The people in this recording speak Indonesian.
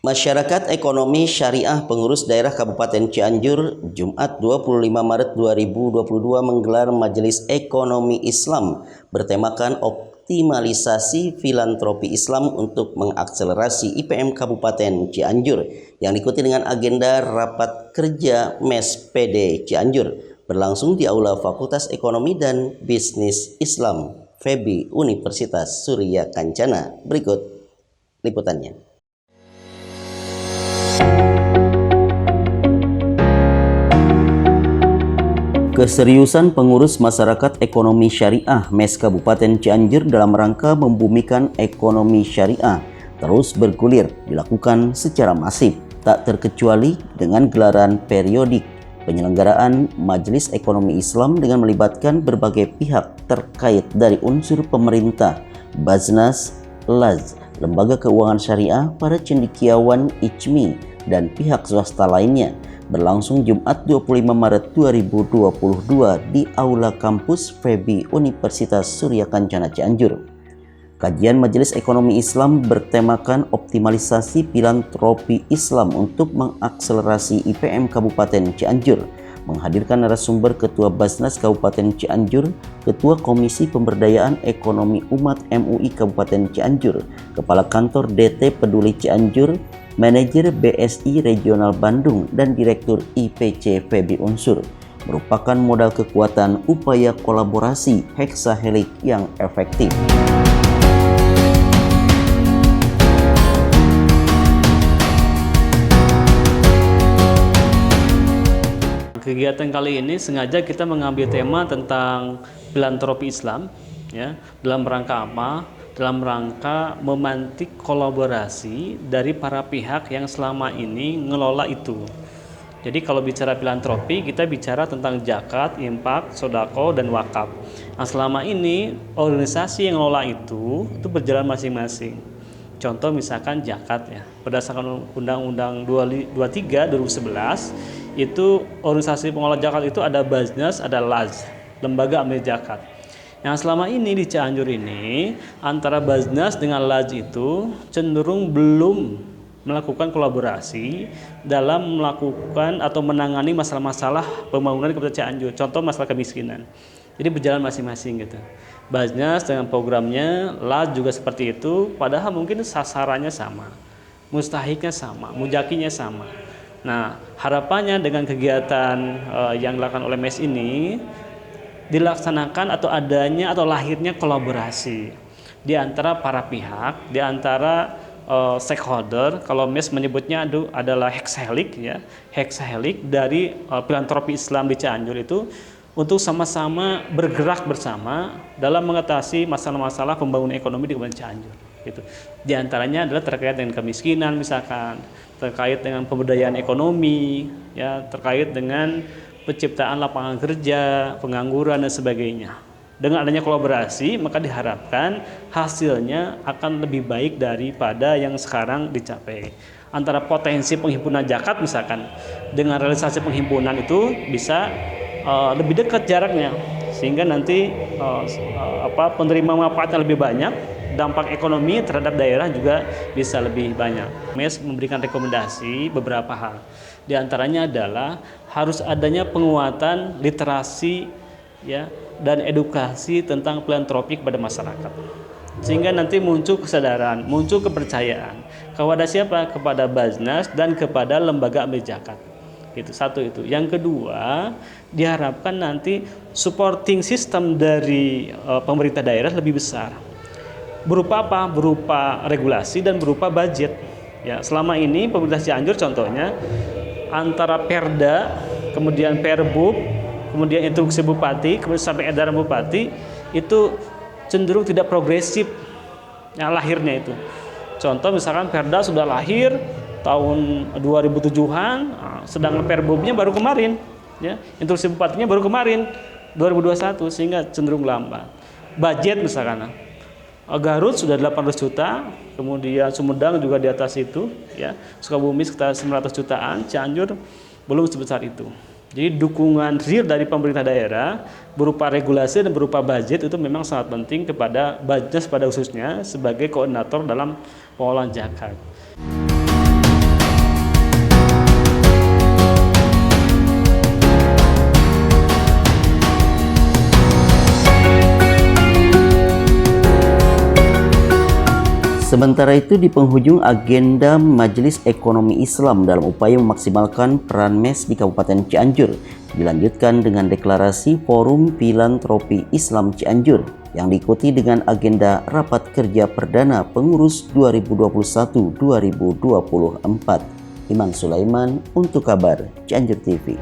Masyarakat Ekonomi Syariah Pengurus Daerah Kabupaten Cianjur, Jumat 25 Maret 2022 menggelar Majelis Ekonomi Islam bertemakan optimalisasi filantropi Islam untuk mengakselerasi IPM Kabupaten Cianjur yang diikuti dengan agenda rapat kerja MES PD Cianjur berlangsung di Aula Fakultas Ekonomi dan Bisnis Islam FEBI Universitas Surya Kencana. Berikut liputannya. Keseriusan pengurus masyarakat ekonomi syariah MES Kabupaten Cianjur dalam rangka membumikan ekonomi syariah terus bergulir dilakukan secara masif, tak terkecuali dengan gelaran periodik penyelenggaraan Majelis Ekonomi Islam dengan melibatkan berbagai pihak terkait dari unsur pemerintah, Basnas, Laz, Lembaga Keuangan Syariah, para cendekiawan ICMI, dan pihak swasta lainnya, berlangsung Jumat 25 Maret 2022 di Aula Kampus FEBI Universitas Surya Kencana Cianjur. Kajian Majelis Ekonomi Islam bertemakan optimalisasi filantropi Islam untuk mengakselerasi IPM Kabupaten Cianjur, menghadirkan narasumber Ketua Basnas Kabupaten Cianjur, Ketua Komisi Pemberdayaan Ekonomi Umat MUI Kabupaten Cianjur, Kepala Kantor DT Peduli Cianjur, Manajer BSI Regional Bandung, dan Direktur IPC FEBI Unsur, merupakan modal kekuatan upaya kolaborasi heksahelik yang efektif. Kegiatan kali ini sengaja kita mengambil tema tentang filantropi Islam, ya, dalam rangka apa? Dalam rangka memantik kolaborasi dari para pihak yang selama ini ngelola itu. Jadi kalau bicara filantropi, kita bicara tentang zakat, infak, sodako, dan wakaf. Nah, selama ini organisasi yang ngelola itu berjalan masing-masing. Contoh misalkan zakat, ya, berdasarkan Undang-Undang 23 2011, itu organisasi pengelola zakat itu ada Basnas, ada Laz, Lembaga Amil Zakat. Yang selama ini di Cianjur ini antara Basnas dengan Laz itu cenderung belum melakukan kolaborasi dalam melakukan atau menangani masalah-masalah pembangunan di Kota Cianjur. Contoh masalah kemiskinan. Jadi berjalan masing-masing gitu. Basnas dengan programnya, Laz juga seperti itu, padahal mungkin sasarannya sama, mustahiknya sama, mujakinya sama. Nah, harapannya dengan kegiatan yang dilakukan oleh MES ini dilaksanakan atau adanya atau lahirnya kolaborasi di antara para pihak, di antara stakeholder. Kalau MES menyebutnya adalah heksahelik, ya, heksahelik dari filantropi Islam di Cianjur itu untuk sama-sama bergerak bersama dalam mengatasi masalah-masalah pembangunan ekonomi di Kabupaten Cianjur. Gitu. Di antaranya adalah terkait dengan kemiskinan, misalkan terkait dengan pemberdayaan ekonomi, ya, terkait dengan penciptaan lapangan kerja, pengangguran, dan sebagainya. Dengan adanya kolaborasi, maka diharapkan hasilnya akan lebih baik daripada yang sekarang dicapai. Antara potensi penghimpunan zakat misalkan dengan realisasi penghimpunan itu bisa lebih dekat jaraknya, sehingga nanti penerima manfaatnya lebih banyak, dampak ekonomi terhadap daerah juga bisa lebih banyak. MES memberikan rekomendasi beberapa hal. Di antaranya adalah harus adanya penguatan literasi, ya, dan edukasi tentang filantropi kepada masyarakat. Sehingga nanti muncul kesadaran, muncul kepercayaan kepada siapa? Kepada Basnas dan kepada lembaga amil zakat. Itu satu itu. Yang kedua, diharapkan nanti supporting system dari pemerintah daerah lebih besar. Berupa apa? Berupa regulasi dan berupa budget. Ya, selama ini pemerintah Cianjur contohnya antara Perda, kemudian Perbub, kemudian instruksi Bupati, kemudian sampai edaran Bupati itu cenderung tidak progresif, ya, lahirnya itu. Contoh misalkan Perda sudah lahir tahun 2007-an, sedangkan Perbubnya baru kemarin, ya, instruksi Bupatinya baru kemarin 2021, sehingga cenderung lambat. Budget misalkan, Garut sudah 800 juta, kemudian Sumedang juga di atas itu, ya, Sukabumi sekitar 900 jutaan, Cianjur belum sebesar itu. Jadi dukungan real dari pemerintah daerah berupa regulasi dan berupa budget itu memang sangat penting kepada Basnas pada khususnya sebagai koordinator dalam pengelolaan zakat. Sementara itu, di penghujung agenda Majelis Ekonomi Islam dalam upaya memaksimalkan peran MES di Kabupaten Cianjur, dilanjutkan dengan deklarasi Forum Filantropi Islam Cianjur yang diikuti dengan agenda Rapat Kerja Perdana Pengurus 2021-2024. Iman Sulaiman untuk Kabar Cianjur TV.